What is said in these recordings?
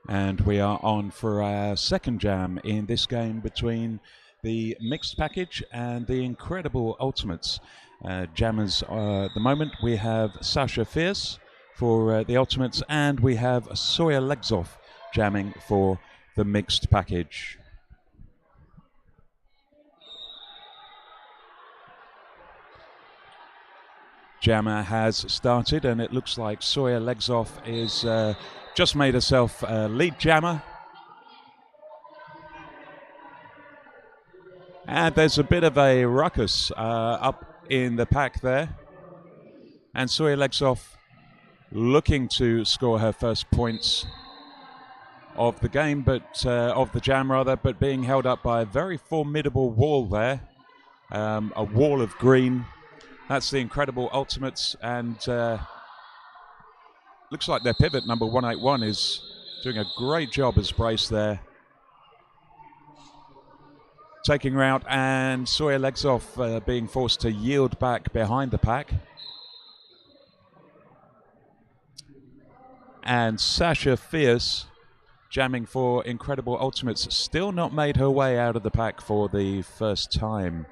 And we are on for our second jam in this game between the mixed package and the incredible ultimates. Jammers at the moment, we have Sasha Fierce for the ultimates, and we have Sawyer Legsoff jamming for the mixed package. Jammer has started, and it looks like Sawyer Legsoff is just made herself lead jammer. And there's a bit of a ruckus up in the pack there. And Sawyer Legsoff looking to score her first points of the game, but of the jam rather, but being held up by a very formidable wall there. A wall of green. That's the incredible ultimates, and looks like their pivot number 181 is doing a great job as brace there. Taking her out, and Sawyer Legsoff being forced to yield back behind the pack. And Sasha Fierce jamming for incredible ultimates, still not made her way out of the pack for the first time.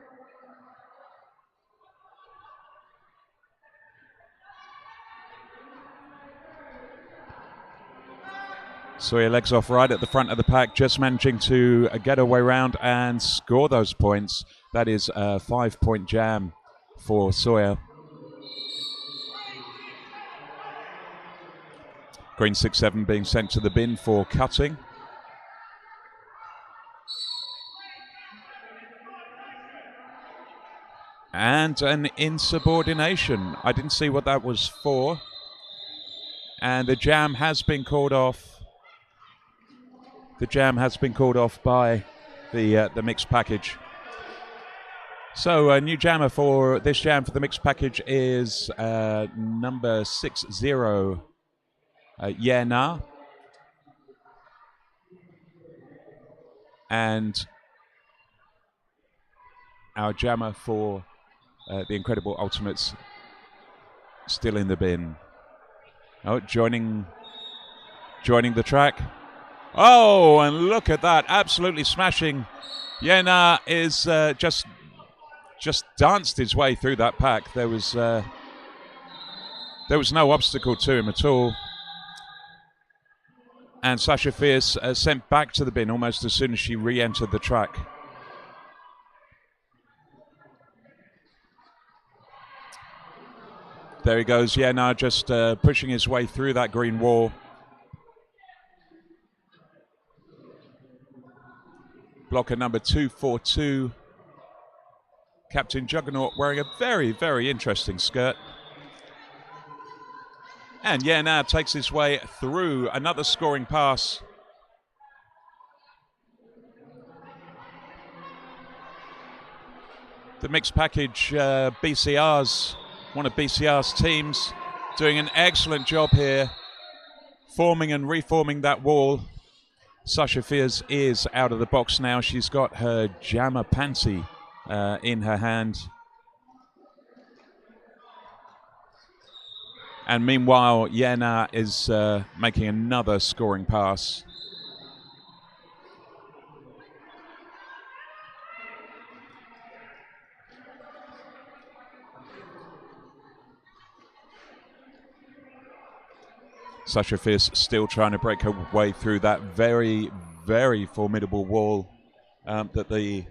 Sawyer Legsoff right at the front of the pack, just managing to get her way around and score those points. That is a 5-point jam for Sawyer. Green 6-7 being sent to the bin for cutting. And an insubordination. I didn't see what that was for. And the jam has been called off. The jam has been called off by the mixed package. So a new jammer for this jam for the mixed package is number 60, Yena. And our jammer for the incredible ultimates still in the bin. Oh, joining the track. Oh, and look at that, absolutely smashing. Yena is just danced his way through that pack. There was no obstacle to him at all. And Sasha Fierce sent back to the bin almost as soon as she re-entered the track. There he goes, Yena just pushing his way through that green wall. Blocker number 242. Captain Juggernaut wearing a very, very interesting skirt. And now takes his way through another scoring pass. The mixed package BCRs, one of BCR's teams, doing an excellent job here, forming and reforming that wall. Sasha Fierce is out of the box now. She's got her jammer panty in her hand. And meanwhile, Yena is making another scoring pass. Sasha Fierce still trying to break her way through that very, very formidable wall that the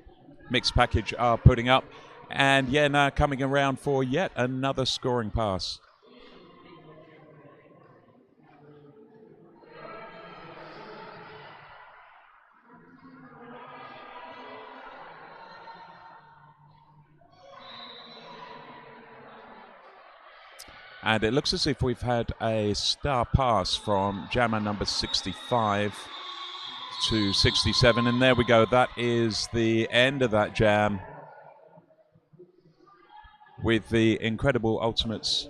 mixed package are putting up. And Yena coming around for yet another scoring pass. And it looks as if we've had a star pass from jammer number 65 to 67. And there we go. That is the end of that jam, with the incredible ultimates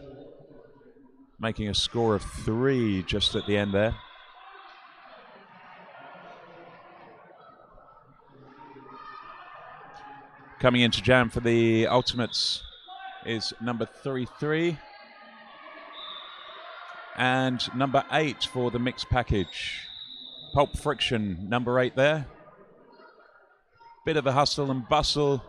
making a score of 3 just at the end there. Coming into jam for the ultimates is number 33. And number 8 for the mixed package, Pulp Friction, number 8 there. Bit of a hustle and bustle.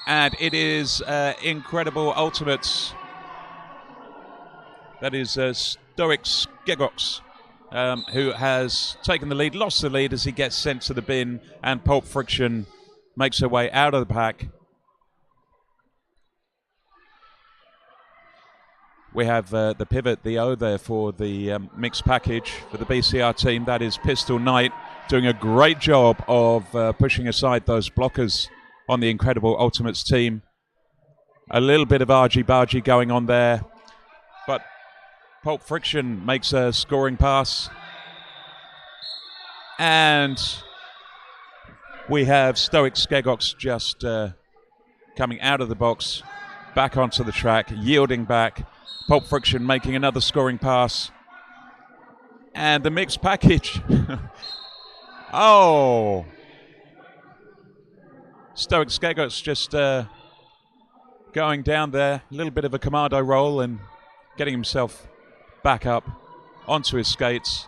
And it is Incredible Ultimates. That is Stoic Skegox, who has taken the lead, lost the lead as he gets sent to the bin, and Pulp Friction makes her way out of the pack. We have the pivot, the O there for the mixed package for the BCR team. That is Pistol Knight, doing a great job of pushing aside those blockers on the Incredible Ultimates team. A little bit of argy-bargy going on there, but Pulp Friction makes a scoring pass. And we have Stoic Skegox just coming out of the box, back onto the track, yielding back. Pulp Friction making another scoring pass. And the mixed package. Oh! Stoic Skegox just going down there. A little bit of a commando roll and getting himself back up onto his skates.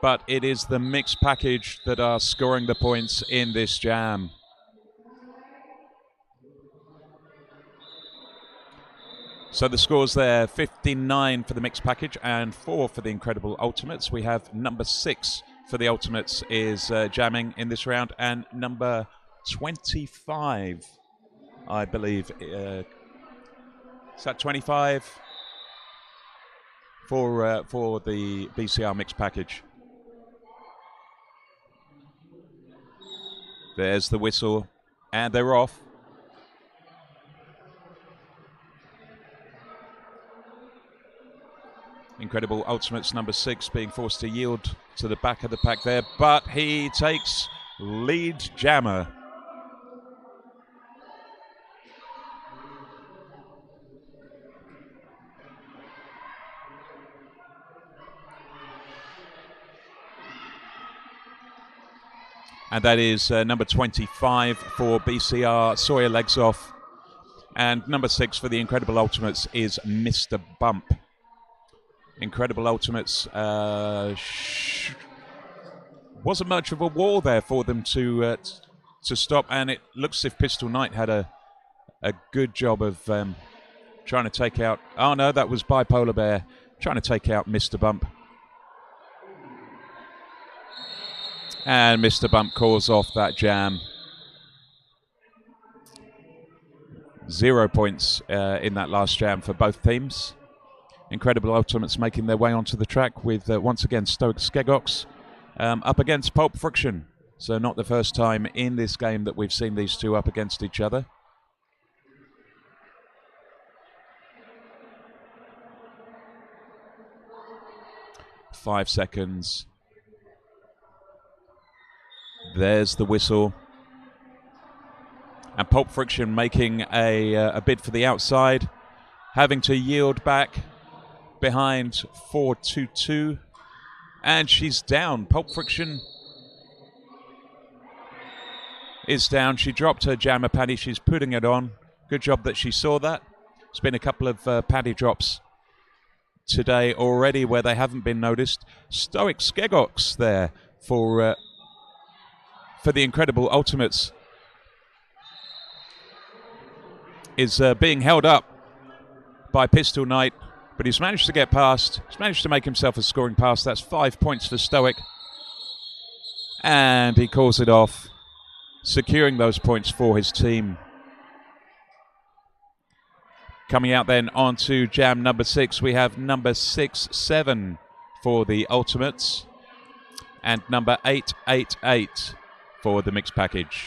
But it is the mixed package that are scoring the points in this jam. So the scores there, 59 for the mixed package and 4 for the Incredible Ultimates. We have number 6 for the Ultimates is jamming in this round, and number 25, I believe. Is that 25 for the BCR mixed package? There's the whistle, and they're off. Incredible Ultimates number 6 being forced to yield to the back of the pack there, but he takes lead jammer. And that is number 25 for BCR, Sawyer legs off. And number 6 for the Incredible Ultimates is Mr. Bump. Incredible Ultimates wasn't much of a wall there for them to stop, and it looks as if Pistol Knight had a good job of trying to take out. Oh no, that was Bipolar Bear trying to take out Mr. Bump, and Mr. Bump calls off that jam. 0 points in that last jam for both teams. Incredible Ultimates making their way onto the track with, once again, Stoic Skegox up against Pulp Friction. So not the first time in this game that we've seen these two up against each other. Five seconds. There's the whistle. And Pulp Friction making a bid for the outside, having to yield back behind 4-2-2, and she's down. Pulp Friction is down. She dropped her jammer paddy. She's putting it on. Good job that she saw that. There's been a couple of paddy drops today already where they haven't been noticed. Stoic Skegox there for the Incredible Ultimates is being held up by Pistol Knight. But he's managed to get past. He's managed to make himself a scoring pass. That's 5 points for Stoic. And he calls it off, securing those points for his team. Coming out then onto jam number 6, we have number 6-7 for the Ultimates and number 8-8-8 for the mixed package.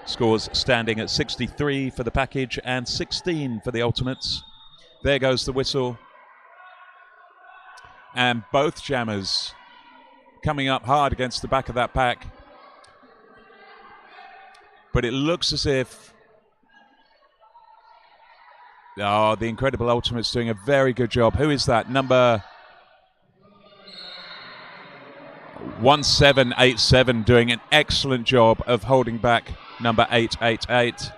Scores standing at 63 for the package and 16 for the Ultimates. There goes the whistle. And both jammers coming up hard against the back of that pack. But it looks as if the Incredible Ultimates doing a very good job. Who is that? Number 1787, doing an excellent job of holding back number 888.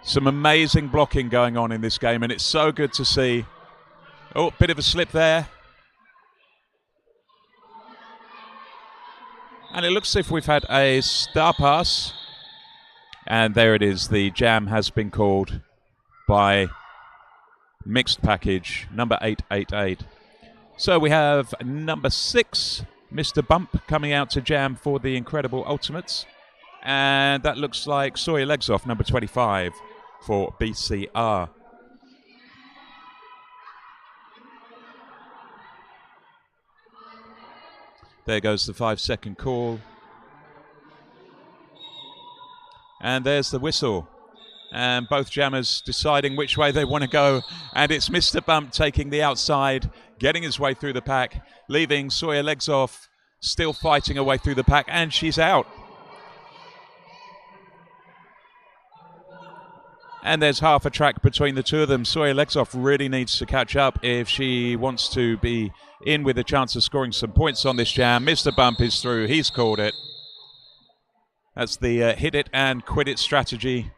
Some amazing blocking going on in this game, and it's so good to see. Oh, bit of a slip there. And it looks as if we've had a star pass. And there it is. The jam has been called by mixed package number 888. So we have number 6, Mr. Bump, coming out to jam for the Incredible Ultimates. And that looks like Sawyer Legs Off, number 25, for BCR. There goes the 5-second call. And there's the whistle. And both jammers deciding which way they want to go. And it's Mr. Bump taking the outside, getting his way through the pack, leaving Sawyer Legs Off, still fighting her way through the pack, and she's out. And there's half a track between the two of them. Sawyer Legs Off really needs to catch up if she wants to be in with a chance of scoring some points on this jam. Mr. Bump is through. He's called it. That's the hit it and quit it strategy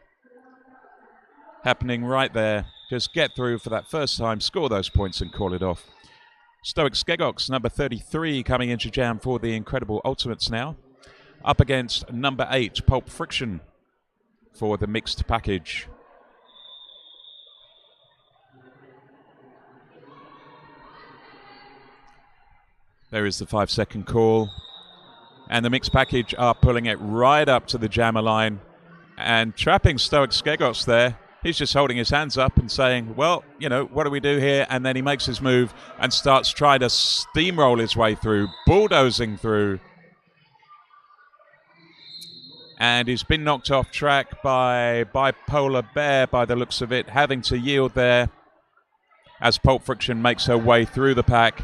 happening right there. Just get through for that first time, score those points and call it off. Stoic Skegox, number 33, coming into jam for the Incredible Ultimates now. Up against number 8, Pulp Friction, for the mixed package. There is the 5-second call. And the mixed package are pulling it right up to the jammer line and trapping Stoic Skegox there. He's just holding his hands up and saying, well, you know, what do we do here? And then he makes his move and starts trying to steamroll his way through, bulldozing through. And he's been knocked off track by Bipolar Bear, by the looks of it, having to yield there as Pulp Friction makes her way through the pack.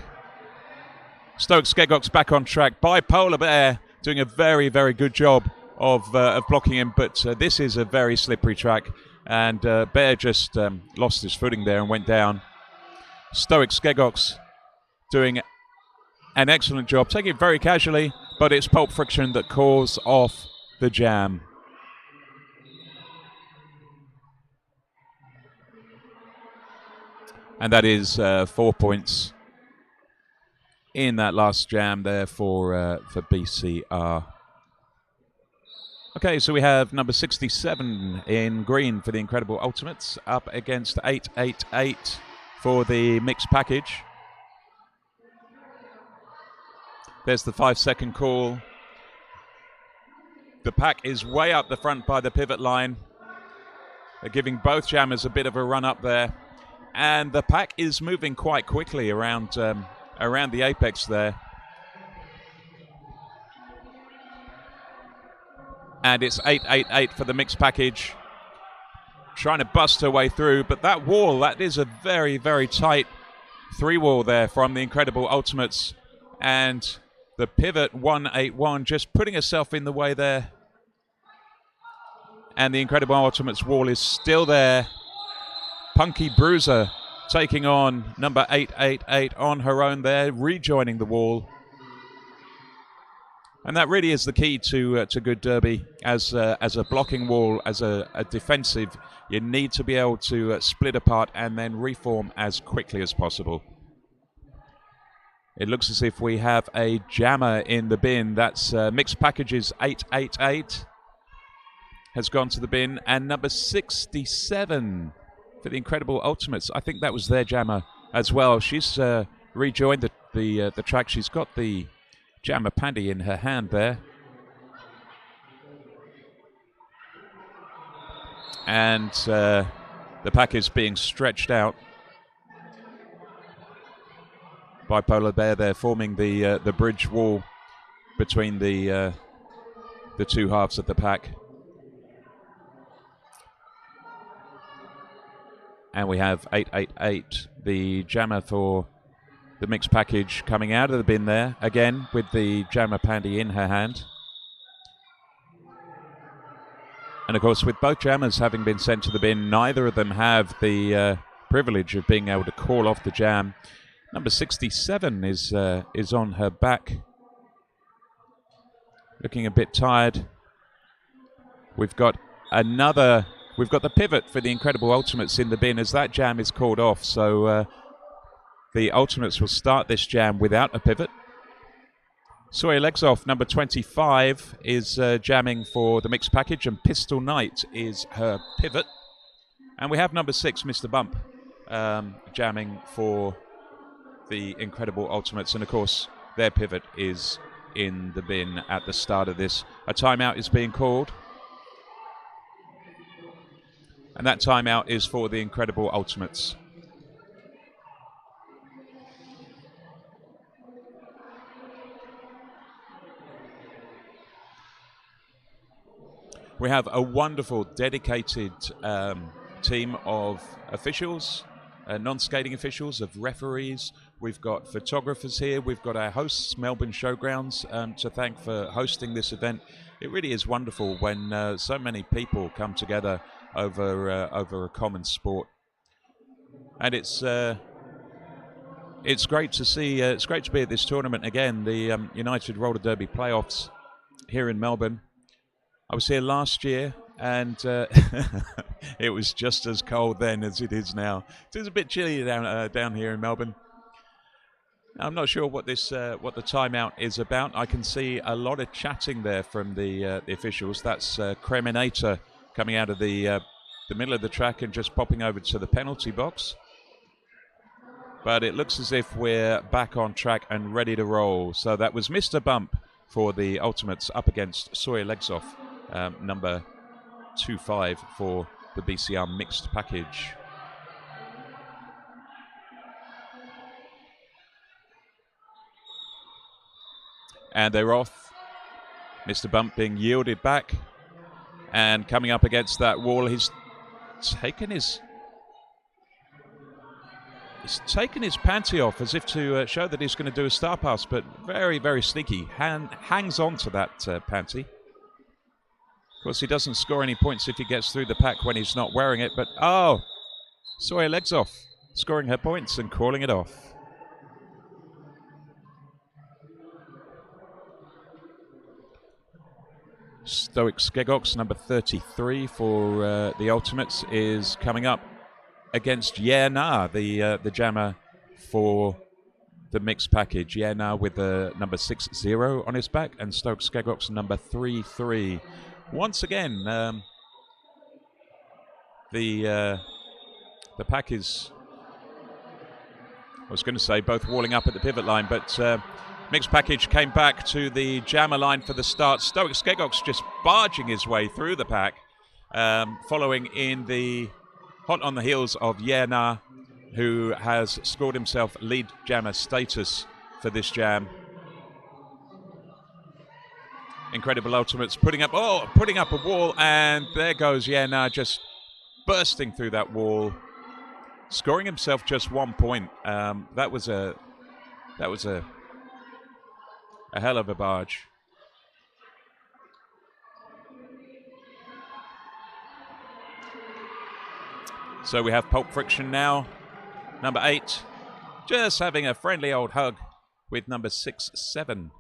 Stoic Skegox back on track. Bipolar Bear doing a very, very good job of blocking him, but this is a very slippery track, and Bear just lost his footing there and went down. Stoic Skegox doing an excellent job, taking it very casually, but it's Pulp Friction that calls off the jam. And that is 4 points in that last jam there for BCR. Okay, so we have number 67 in green for the Incredible Ultimates up against 888 for the mixed package. There's the 5-second call. The pack is way up the front by the pivot line. They're giving both jammers a bit of a run up there. And the pack is moving quite quickly around the apex there. And it's 888 for the mixed package. Trying to bust her way through, but that wall, that is a very, very tight 3-wall there from the Incredible Ultimates. And the pivot 181 just putting herself in the way there. And the Incredible Ultimates wall is still there. Punky Bruiser taking on number 888 on her own there, rejoining the wall. And that really is the key to good derby. As a blocking wall, as a defensive, you need to be able to split apart and then reform as quickly as possible. It looks as if we have a jammer in the bin. That's mixed packages 888 has gone to the bin, and number 67 for the Incredible Ultimates. I think that was their jammer as well. She's rejoined the track. She's got the jammer pandy in her hand there. And the pack is being stretched out. Bipolar Bear there forming the bridge wall between the two halves of the pack. And we have 888, the jammer for the mixed package, coming out of the bin there, again with the jammer pandy in her hand. And of course, with both jammers having been sent to the bin, neither of them have the privilege of being able to call off the jam. Number 67 is on her back, looking a bit tired. We've got the pivot for the Incredible Ultimates in the bin as that jam is called off. So the Ultimates will start this jam without a pivot. Sawyer Legs Off, number 25, is jamming for the mixed package, and Pistol Knight is her pivot. And we have number 6, Mr. Bump, jamming for the Incredible Ultimates. And of course, their pivot is in the bin at the start of this. A timeout is being called. And that timeout is for the Incredible Ultimates. We have a wonderful, dedicated team of officials, non-skating officials, of referees. We've got photographers here. We've got our hosts, Melbourne Showgrounds, to thank for hosting this event. It really is wonderful when so many people come together over a common sport, and it's great to see. It's great to be at this tournament again, the United Roller Derby playoffs here in Melbourne. I was here last year, and it was just as cold then as it is now. It is a bit chilly down here in Melbourne. I'm not sure what the timeout is about. I can see a lot of chatting there from the officials. That's Creminator coming out of the middle of the track and just popping over to the penalty box. But it looks as if we're back on track and ready to roll. So that was Mr. Bump for the Ultimates up against Sawyer Legs Off, number 25 for the BCR mixed package. And they're off. Mr. Bump being yielded back and coming up against that wall. He's taken his panty off as if to show that he's going to do a star pass, but very, very sneaky. Hangs on to that panty. Of course, he doesn't score any points if he gets through the pack when he's not wearing it, but Sawyer Legs Off, scoring her points and calling it off. Stoic Skegox, number 33 for the Ultimates, is coming up against Na, the jammer for the mixed package. Na with the number 60 on his back, and Stoic Skegox number 33. Once again, the pack is, I was going to say, both walling up at the pivot line, but mixed package came back to the jammer line for the start. Stoic Skegox just barging his way through the pack, following in the hot on the heels of Na, who has scored himself lead jammer status for this jam. Incredible Ultimates putting up a wall, and there goes Na just bursting through that wall, scoring himself just 1 point. That was a hell of a barge. So we have Pulp Friction now, number 8, just having a friendly old hug with number 6-7.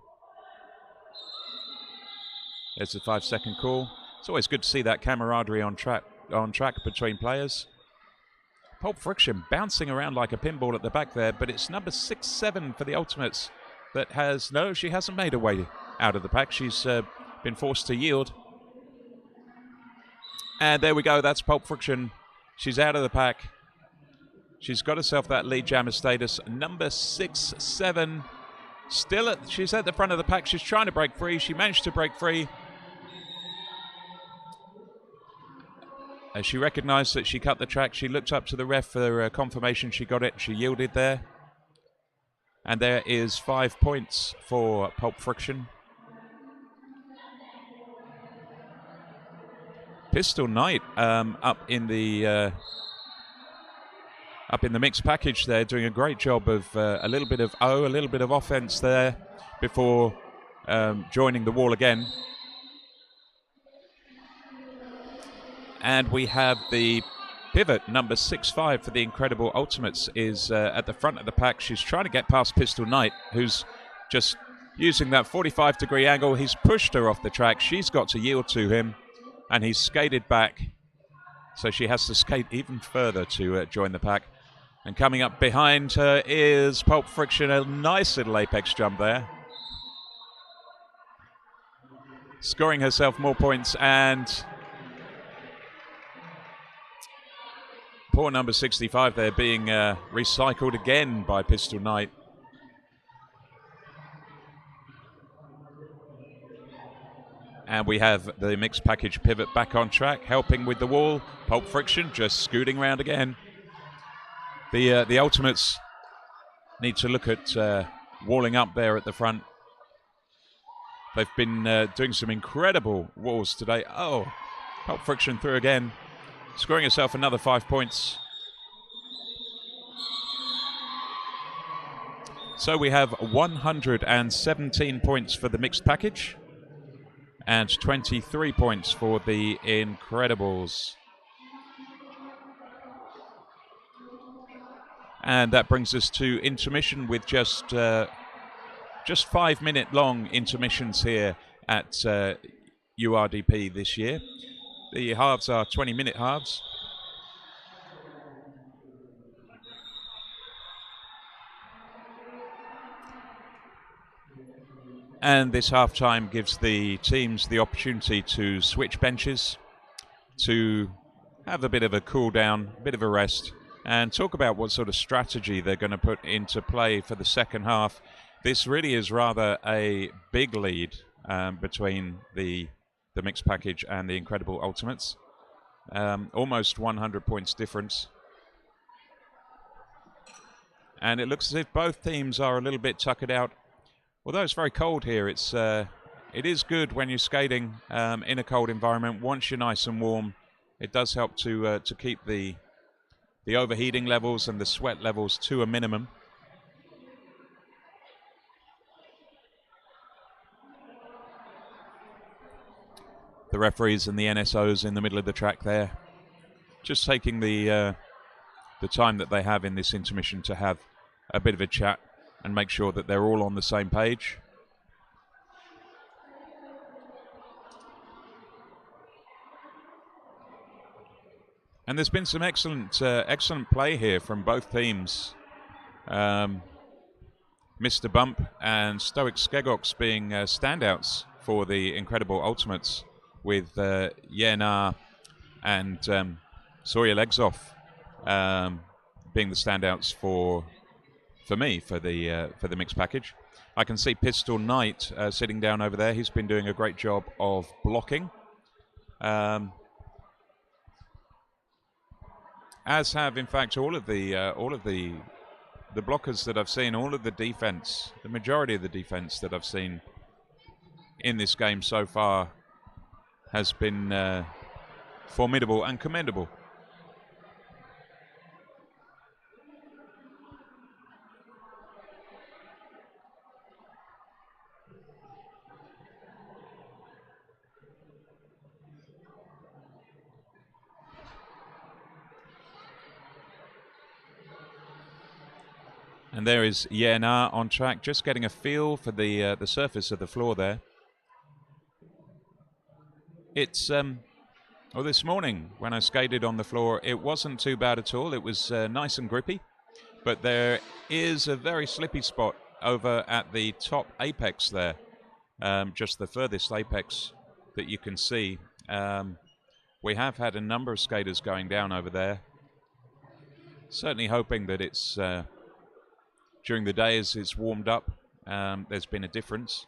There's the 5-second call. It's always good to see that camaraderie on track between players. Pulp Friction bouncing around like a pinball at the back there, but it's number 6-7 for the Ultimates that she hasn't made her way out of the pack. She's been forced to yield. And there we go, that's Pulp Friction. She's out of the pack. She's got herself that lead jammer status. Number 6-7. She's at the front of the pack. She's trying to break free. She managed to break free. As she recognized that she cut the track, she looked up to the ref for confirmation. She got it. She yielded there. And there is 5 points for Pulp Friction. Pistol Knight up in the mixed package there, doing a great job of a little bit of offense there before joining the wall again. And we have the Pivot number 6'5" for the Incredible Ultimates is at the front of the pack. She's trying to get past Pistol Knight, who's just using that 45-degree angle. He's pushed her off the track. She's got to yield to him, and he's skated back. So she has to skate even further to join the pack. And coming up behind her is Pulp Friction, a nice little apex jump there. Scoring herself more points, and poor number 65 there being recycled again by Pistol Knight. And we have the mixed package pivot back on track, helping with the wall. Pulp Friction just scooting around again. The Ultimates need to look at walling up there at the front. They've been doing some incredible walls today. Oh, Pulp Friction through again, scoring herself another 5 points. So we have 117 points for the mixed package and 23 points for the Incredibles. And that brings us to intermission with just 5-minute long intermissions here at URDP this year. The halves are 20-minute halves. And this half-time gives the teams the opportunity to switch benches, to have a bit of a cool down, a bit of a rest, and talk about what sort of strategy they're going to put into play for the second half. This really is rather a big lead between the mixed package and the Incredible Ultimates. Almost 100 points difference. And it looks as if both teams are a little bit tuckered out. Although it's very cold here, it is good when you're skating in a cold environment. Once you're nice and warm, it does help to keep the overheating levels and the sweat levels to a minimum. The referees and the NSOs in the middle of the track there, just taking the time that they have in this intermission to have a bit of a chat and make sure that they're all on the same page. And there's been some excellent play here from both teams. Mr. Bump and Stoic Skegox being standouts for the Incredible Ultimates, with Yenar and Sawyer Legsoff being the standouts for me for the mixed package. I can see Pistol Knight sitting down over there. He's been doing a great job of blocking, as have in fact all of the blockers that I've seen. All of the defense, the majority of the defense that I've seen in this game so far has been formidable and commendable. And there is Yenar on track, just getting a feel for the surface of the floor there. It's well, this morning when I skated on the floor, it wasn't too bad at all. It was nice and grippy, but there is a very slippy spot over at the top apex there, just the furthest apex that you can see. We have had a number of skaters going down over there. Certainly hoping that it's during the day as it's warmed up, there's been a difference.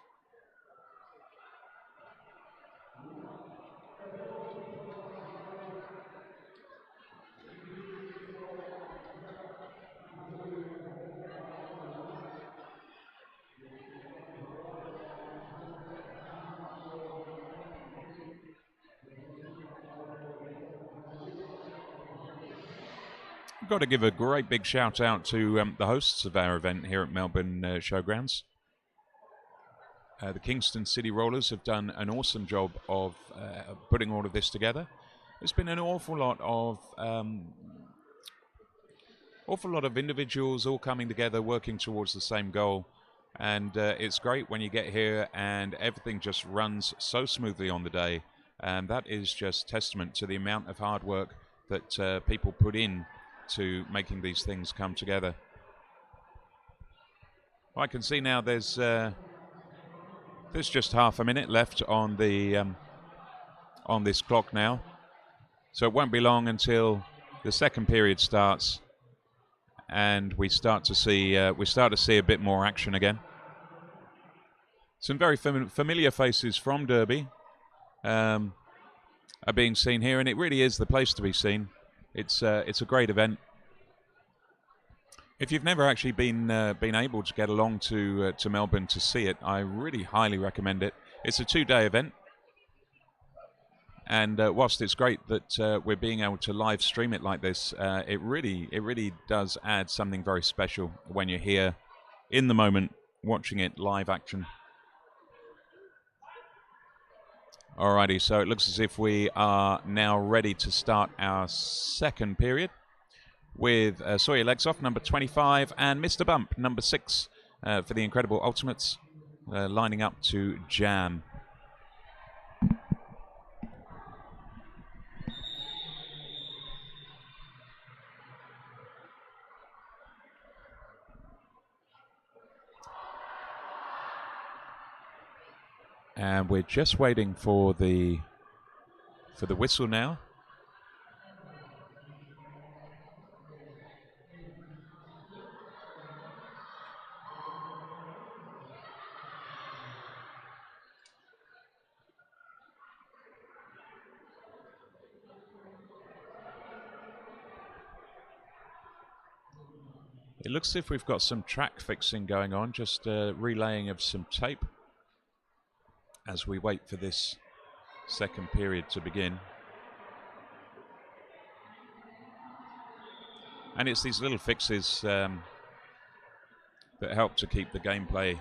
Got to give a great big shout out to the hosts of our event here at Melbourne Showgrounds. The Kingston City Rollers have done an awesome job of putting all of this together. there's been an awful lot of individuals all coming together, working towards the same goal. And it's great when you get here and everything just runs so smoothly on the day. And that is just testament to the amount of hard work that people put in to making these things come together. Well, I can see now there's just half a minute left on the on this clock now, so it won't be long until the second period starts, and we start to see a bit more action again. Some very familiar faces from Derby are being seen here, and it really is the place to be seen. It's a great event. If you've never actually been able to get along to Melbourne to see it, I really highly recommend it. It's a 2-day event, and whilst it's great that we're being able to live stream it like this, it really does add something very special when you're here in the moment watching it live action. Alrighty, so it looks as if we are now ready to start our second period with Sawyer Legsoff, number 25, and Mr. Bump, number 6, for the Incredible Ultimates, lining up to jam. And we're just waiting for the whistle now. It looks as if we've got some track fixing going on, just relaying of some tape as we wait for this second period to begin. And it's these little fixes that help to keep the gameplay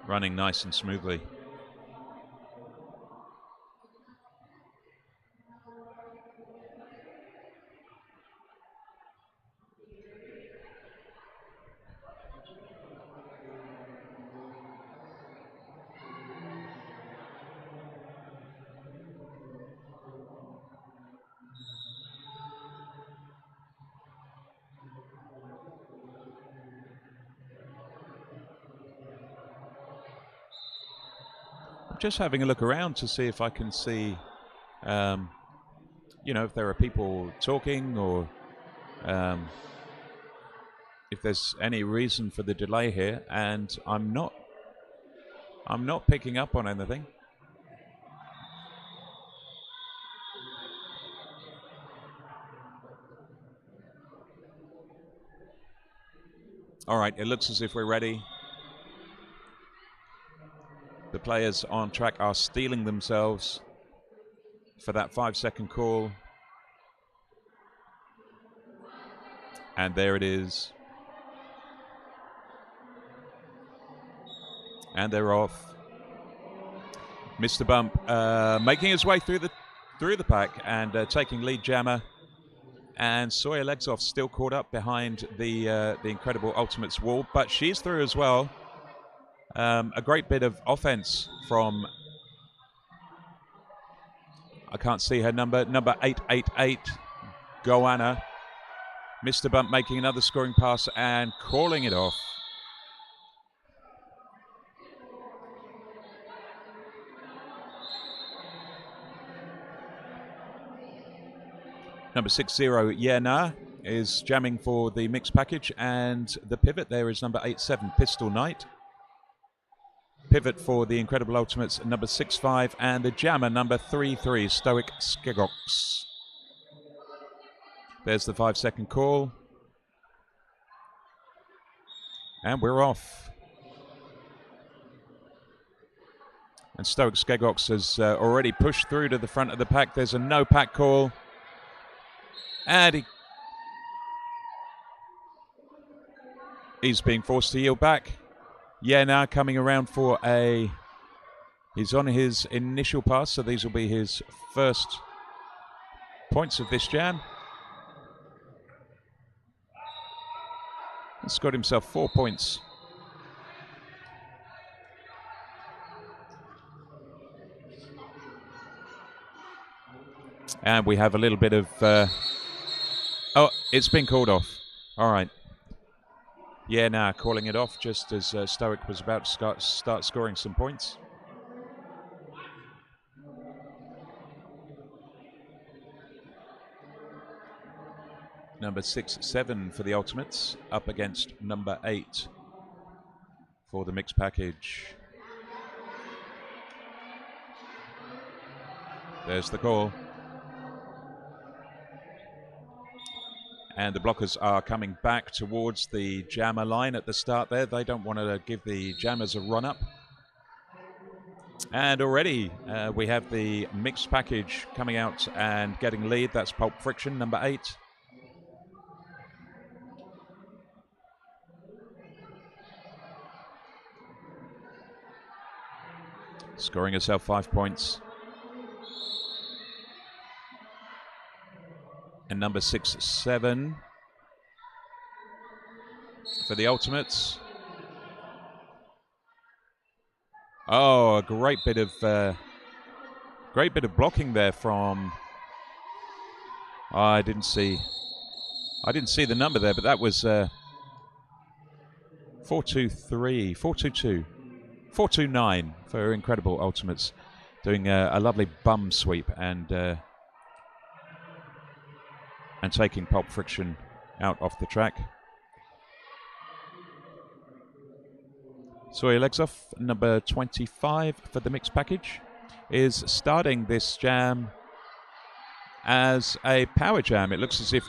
running nice and smoothly. Just having a look around to see if I can see, if there are people talking or if there's any reason for the delay here, and I'm not picking up on anything. All right, it looks as if we're ready. The players on track are steeling themselves for that 5-second call. And there it is. And they're off. Mr. Bump making his way through the pack and taking lead jammer. And Sawyer Legsoff still caught up behind the Incredible Ultimates wall, but she's through as well. A great bit of offense from, I can't see her number 888, Goanna. Mr. Bump making another scoring pass and calling it off. Number 60, Yena, is jamming for the mixed package, and the pivot there is number 87, Pistol Knight. Pivot for the Incredible Ultimates, number 65, and the jammer, number 33, Stoic Skegox. There's the 5-second call. And we're off. And Stoic Skegox has already pushed through to the front of the pack. There's a no pack call. And he's being forced to yield back. Yeah, now coming around for he's on his initial pass, so these will be his first points of this jam. He's got himself 4 points. And we have a little bit of... oh, it's been called off. All right. Yeah, now calling it off just as Stoic was about to start scoring some points. Number 6-7 for the Ultimates, up against number 8 for the mixed package. There's the call. And the blockers are coming back towards the jammer line at the start there. They don't want to give the jammers a run up. And already we have the mixed package coming out and getting lead. That's Pulp Friction, number 8. Scoring herself 5 points. And number 6-7 for the Ultimates. Oh, a great bit of blocking there from. Oh, I didn't see the number there, but that was 423, 422, 429 for Incredible Ultimates, doing a lovely bum sweep and taking Pulp Friction out off the track. Sawyer legs off, number 25 for the mixed package, is starting this jam as a power jam. It looks as if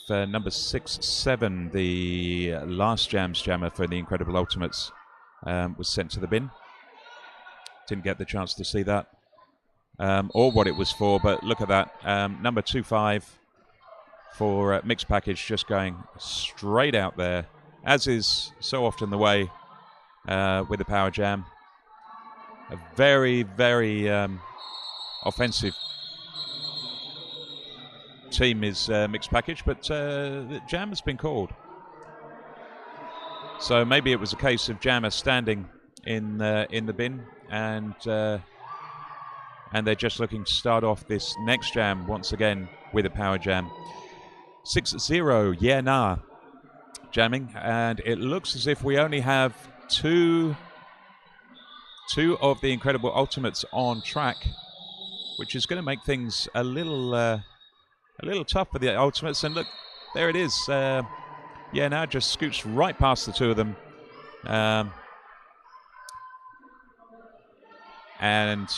number 6-7, the last jammer for the Incredible Ultimates, was sent to the bin. Didn't get the chance to see that. Or what it was for, but look at that. Number 25 for mixed package, just going straight out there, as is so often the way with the power jam. A very, very offensive team is mixed package, but the jam has been called. So maybe it was a case of jammer standing in the bin, and they're just looking to start off this next jam once again with a power jam. 6-0, yeah, nah, jamming, and it looks as if we only have two of the Incredible Ultimates on track, which is going to make things a little tough for the Ultimates. And look, there it is. Yeah, now just scoots right past the two of them, and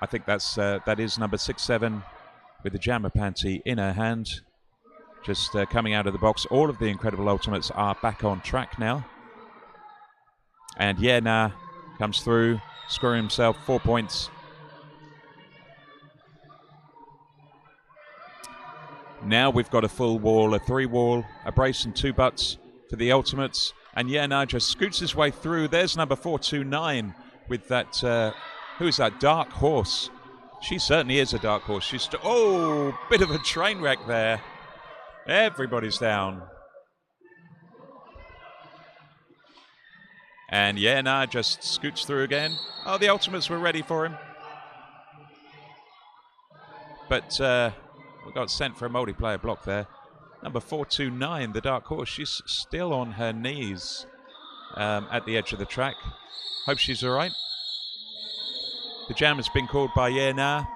I think that is number 6-7 with the jammer panty in her hand, just coming out of the box. All of the Incredible Ultimates are back on track now. And yeah, nah comes through, scoring himself 4 points. Now we've got a full wall, a 3-wall, a brace and 2 butts for the Ultimates. And yeah, nah just scoots his way through. There's number 429 with that, who is that, Dark Horse. She certainly is a dark horse. She's, oh, bit of a train wreck there. Everybody's down. And yeah, nah just scoots through again. Oh, the Ultimates were ready for him. But we got sent for a multiplayer block there. Number 429, the Dark Horse. She's still on her knees at the edge of the track. Hope she's all right. The jam has been called by Yena.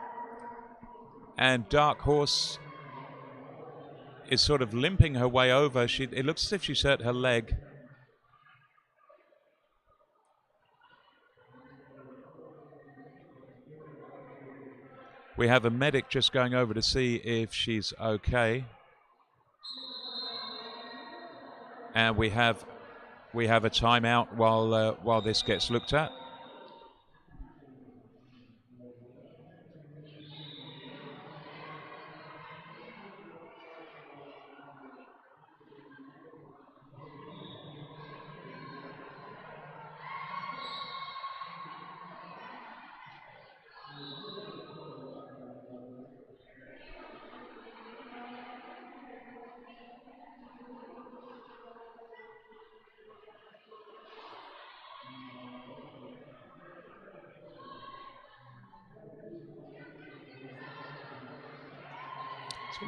And Dark Horse is sort of limping her way over. It looks as if she's hurt her leg. We have a medic just going over to see if she's okay. And we have a timeout while this gets looked at.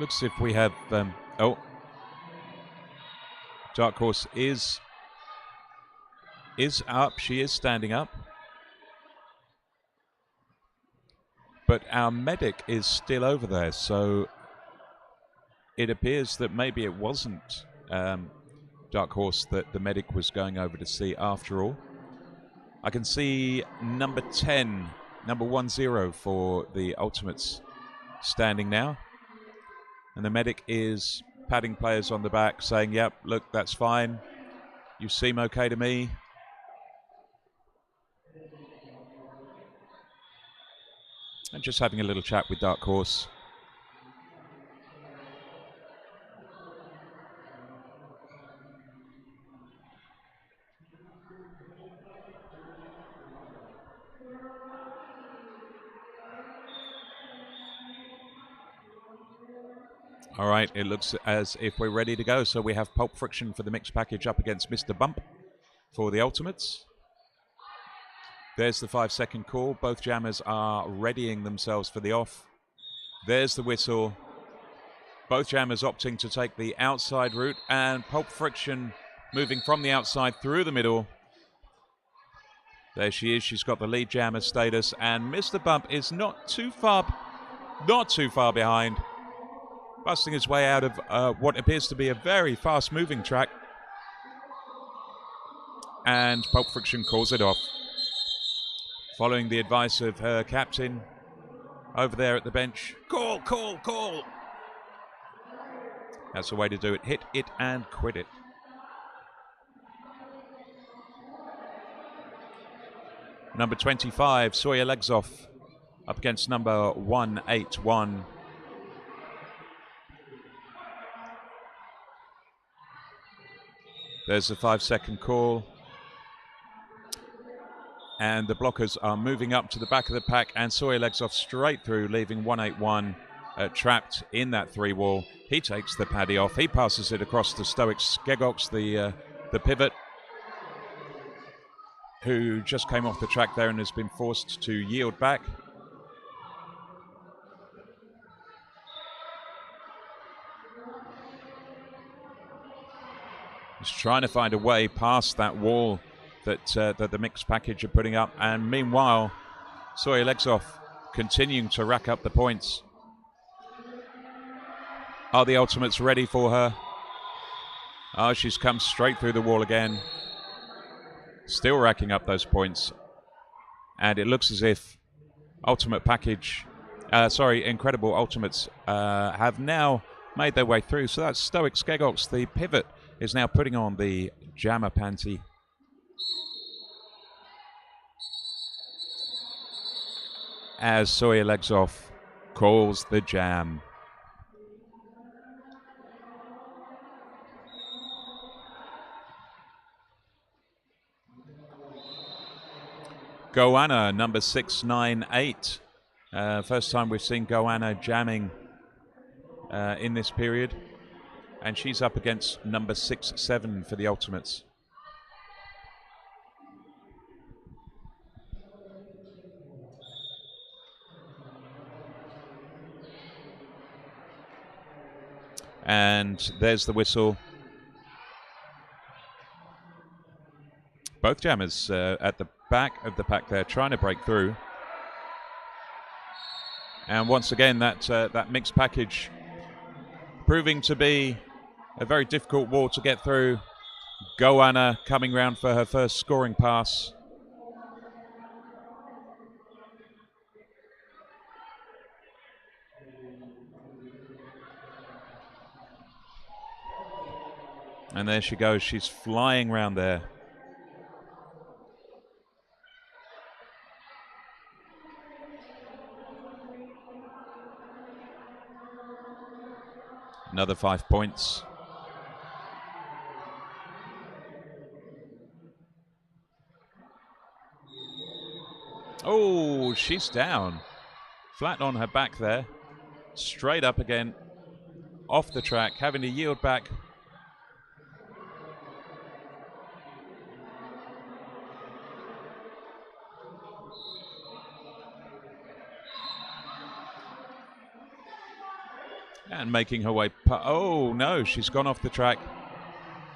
Looks if we have... oh, Dark Horse is up. She is standing up. But our medic is still over there, so it appears that maybe it wasn't Dark Horse that the medic was going over to see after all. I can see number 10, number 10 for the Ultimates standing now. And the medic is patting players on the back, saying, yep, look, that's fine. You seem okay to me. And just having a little chat with Dark Horse. All right, it looks as if we're ready to go. So we have Pulp Friction for the mixed package up against Mr. Bump for the Ultimates. There's the 5-second call. Both jammers are readying themselves for the off. There's the whistle. Both jammers opting to take the outside route, and Pulp Friction moving from the outside through the middle. There she is. She's got the lead jammer status, and Mr. Bump is not too far behind, busting his way out of what appears to be a very fast-moving track. And Pulp Friction calls it off, following the advice of her captain over there at the bench. Call, call, call. That's the way to do it. Hit it and quit it. Number 25, Sawyer Legsoff, up against number 181. There's the 5-second call. And the blockers are moving up to the back of the pack, and Sawyer Legsoff straight through, leaving 181 trapped in that 3-wall. He takes the paddy off. He passes it across to Stoic Skegox, the pivot, who just came off the track there and has been forced to yield back. He's trying to find a way past that wall that the mixed package are putting up. And meanwhile, Sawyer Legsoff continuing to rack up the points. Are the Ultimates ready for her? Oh, she's come straight through the wall again. Still racking up those points. And it looks as if Incredible Ultimates have now made their way through. So that's Stoic Skegox, the pivot, is now putting on the jammer panty. As Sawyer Legsoff calls the jam. Goanna, number 698. First time we've seen Goanna jamming in this period. And she's up against number 67 for the Ultimates. And there's the whistle. Both jammers at the back of the pack there, trying to break through. And once again, that mixed package proving to be a very difficult wall to get through. Goanna coming round for her first scoring pass. And there she goes. She's flying round there. Another 5 points. Oh, she's down. Flat on her back there. Straight up again. Off the track, having to yield back. And making her way. Oh no, she's gone off the track.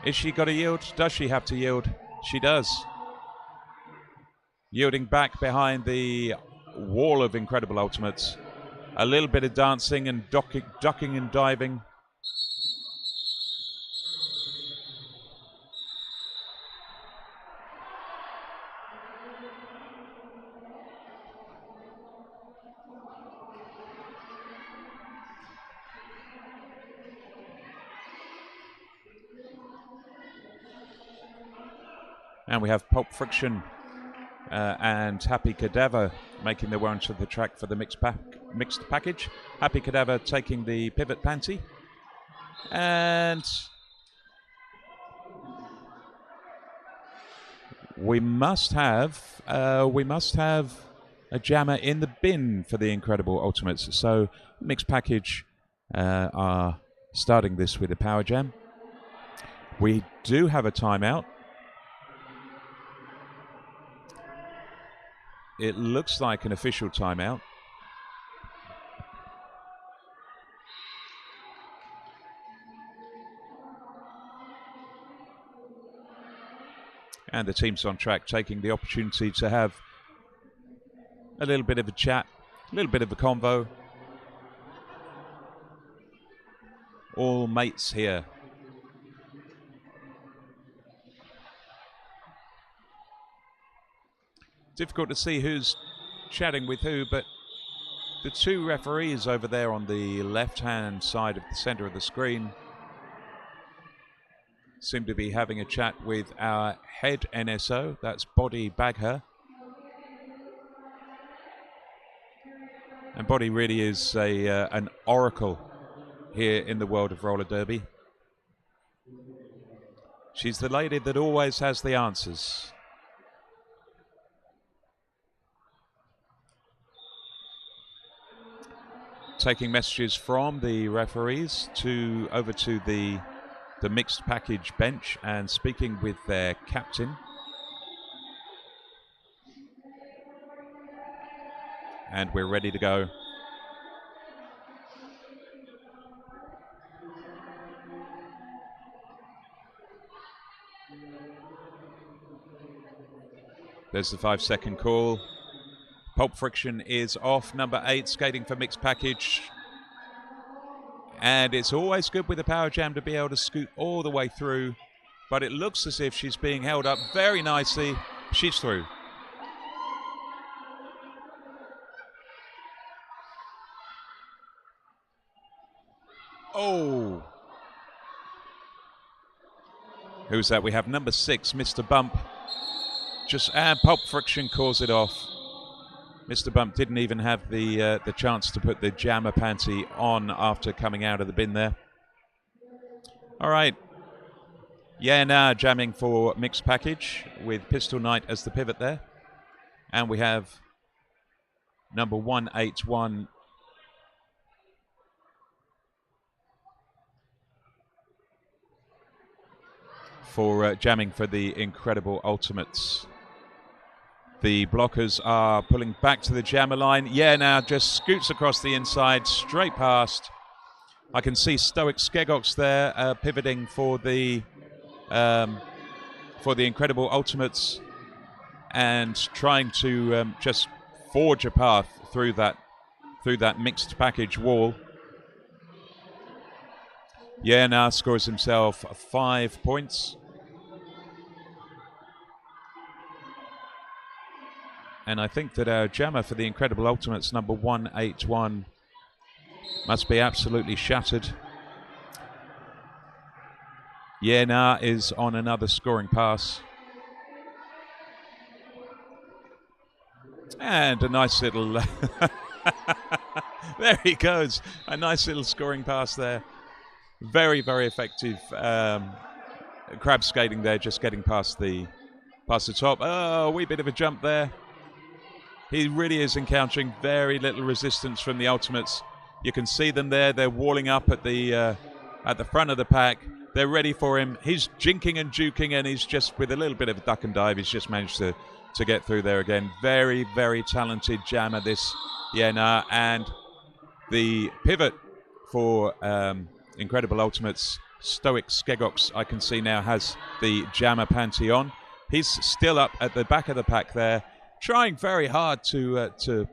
Is she got to yield? Does she have to yield? She does. Yielding back behind the wall of incredible ultimates. A little bit of dancing and ducking and diving. And we have Pulp Friction and Happy Cadaver making their way onto the track for the mixed package. Happy Cadaver taking the pivot panty. And we must have a jammer in the bin for the incredible ultimates. So mixed package are starting this with a power jam. We do have a timeout. It looks like an official timeout. And the team's on track, taking the opportunity to have a little bit of a chat, a little bit of a convo. All mates here. Difficult to see who's chatting with who, but the two referees over there on the left-hand side of the center of the screen seem to be having a chat with our head NSO, that's Body Bagher. And Body really is an oracle here in the world of roller derby. She's the lady that always has the answers. Taking messages from the referees over to the mixed package bench and speaking with their captain. And we're ready to go. There's the 5-second call. Pulp Friction is off, number 8, skating for mixed package. And it's always good with a power jam to be able to scoot all the way through. But it looks as if she's being held up very nicely. She's through. Oh. Who's that? We have number 6, Mr. Bump. And Pulp Friction calls it off. Mr. Bump didn't even have the chance to put the jammer panty on after coming out of the bin there. All right. Yeah, now jamming for mixed package with Pistol Knight as the pivot there. And we have number 181 for jamming for the incredible ultimates. The blockers are pulling back to the jammer line. Yeah, now just scoots across the inside, straight past. I can see Stoic Skegox there pivoting for the incredible ultimates and trying to just forge a path through that mixed package wall. Yeah, now scores himself 5 points. And I think that our jammer for the incredible ultimates, number 181, must be absolutely shattered. Yena is on another scoring pass. And a nice little... there he goes. A nice little scoring pass there. Very, very effective crab skating there, just getting past the top. Oh, a wee bit of a jump there. He really is encountering very little resistance from the ultimates. You can see them there. They're walling up at the front of the pack. They're ready for him. He's jinking and juking, and he's just, with a little bit of a duck and dive, he's just managed to get through there again. Very, very talented jammer, this Yena. And the pivot for Incredible Ultimates. Stoic Skegox, I can see now, has the Jammer Panty on. He's still up at the back of the pack there, trying very hard to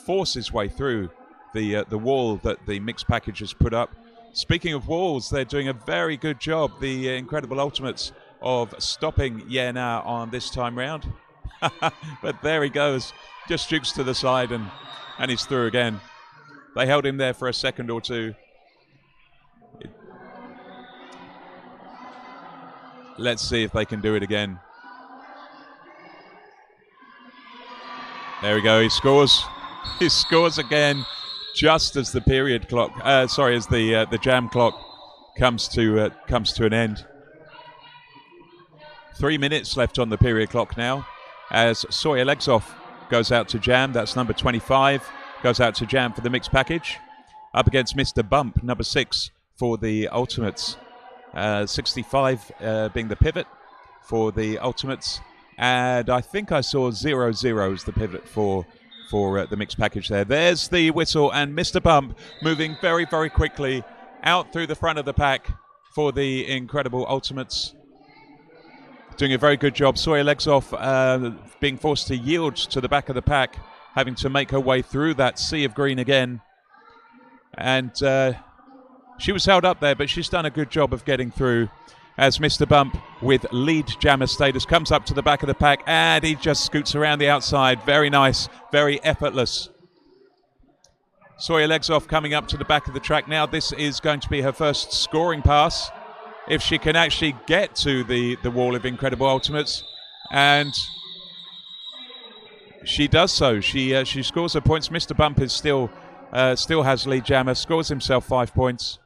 force his way through the wall that the mixed package has put up. Speaking of walls, they're doing a very good job, the Incredible Ultimates, of stopping Yena on this time round. But there he goes, just jukes to the side and he's through again. They held him there for a second or two. Let's see if they can do it again. There we go, he scores. He scores again just as the period clock, as the jam clock comes to an end. 3 minutes left on the period clock now, as Sawyer Legsoff goes out to jam. That's number 25, goes out to jam for the mixed package. Up against Mr. Bump, number 6 for the Ultimates. 65 being the pivot for the Ultimates. And I think I saw 0-0 as the pivot for the mixed package there. There's the whistle, and Mr. Bump moving very, very quickly out through the front of the pack for the Incredible Ultimates. Doing a very good job. Sawyer Legsoff being forced to yield to the back of the pack, having to make her way through that sea of green again. And she was held up there, but she's done a good job of getting through, as Mr. Bump, with lead jammer status, comes up to the back of the pack, and he just scoots around the outside. Very nice, very effortless. Sawyer Legsoff coming up to the back of the track now. This is going to be her first scoring pass, if she can actually get to the wall of Incredible Ultimates. And she does so. She scores her points. Mr. Bump is still has lead jammer, scores himself 5 points.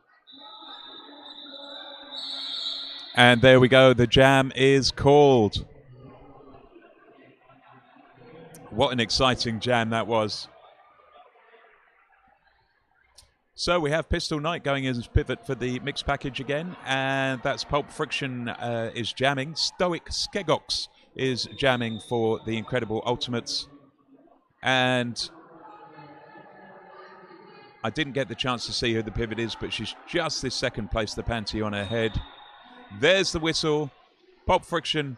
And there we go, the jam is called. What an exciting jam that was. So we have Pistol Knight going as pivot for the mixed package again, and that's Pulp Friction is jamming. Stoic Skegox is jamming for the Incredible Ultimates. And I didn't get the chance to see who the pivot is, but she's just this second placed the panty on her head. There's the whistle. Pulp Friction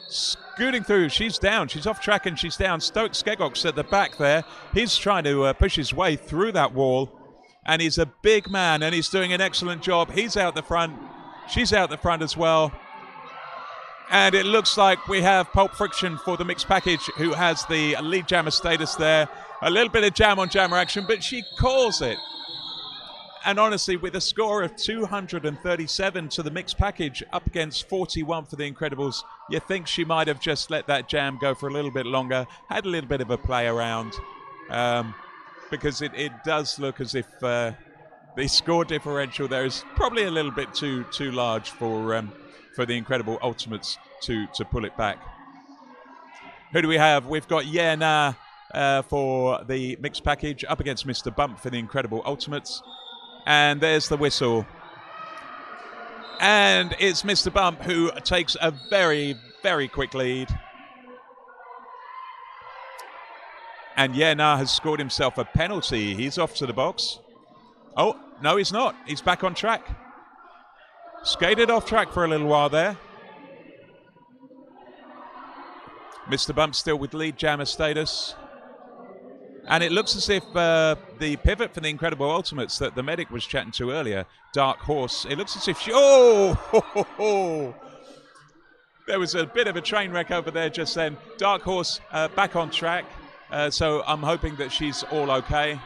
scooting through. She's down. She's off track and she's down. Stoic Skegox at the back there. He's trying to push his way through that wall. And he's a big man and he's doing an excellent job. He's out the front. She's out the front as well. And it looks like we have Pulp Friction for the mixed package, who has the lead jammer status there. A little bit of jam on jammer action, but she calls it. And honestly, with a score of 237 to the mixed package up against 41 for the Incredibles, you think she might have just let that jam go for a little bit longer, had a little bit of a play around, because it does look as if the score differential there is probably a little bit too large for the Incredible Ultimates to pull it back. Who do we have? We've got Yena for the mixed package up against Mr. Bump for the Incredible Ultimates. And there's the whistle. And it's Mr. Bump who takes a very, very quick lead. And Yena has scored himself a penalty. He's off to the box. Oh, no, he's not. He's back on track. Skated off track for a little while there. Mr. Bump still with lead jammer status. And it looks as if the pivot for the Incredible Ultimates that the medic was chatting to earlier, Dark Horse, it looks as if she... Oh! There was a bit of a train wreck over there just then. Dark Horse back on track. So I'm hoping that she's all okay.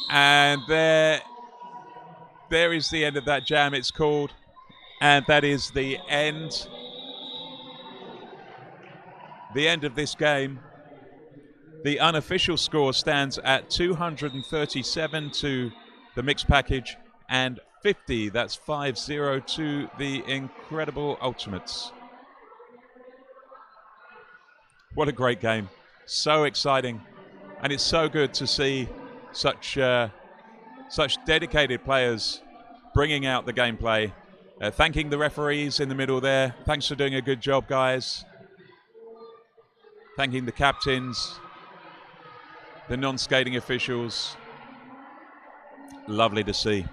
And there is the end of that jam, it's called. And that is the end of this game. The unofficial score stands at 237 to the mixed package and 50, that's 5-0 to the Incredible Ultimates. What a great game. So exciting. And it's so good to see such dedicated players bringing out the gameplay. Thanking the referees in the middle there. Thanks for doing a good job, guys. Thanking the captains. the non-skating officials. Lovely to see.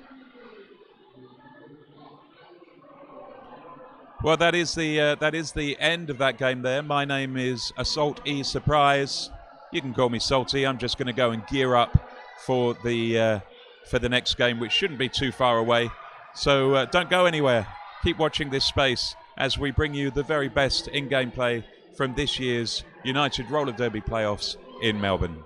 Well, that is the end of that game there. My name is Assault E Surprise. You can call me Salty. I'm just going to go and gear up for the next game, which shouldn't be too far away. So don't go anywhere. Keep watching this space as we bring you the very best in-game play from this year's United Roller Derby playoffs in Melbourne.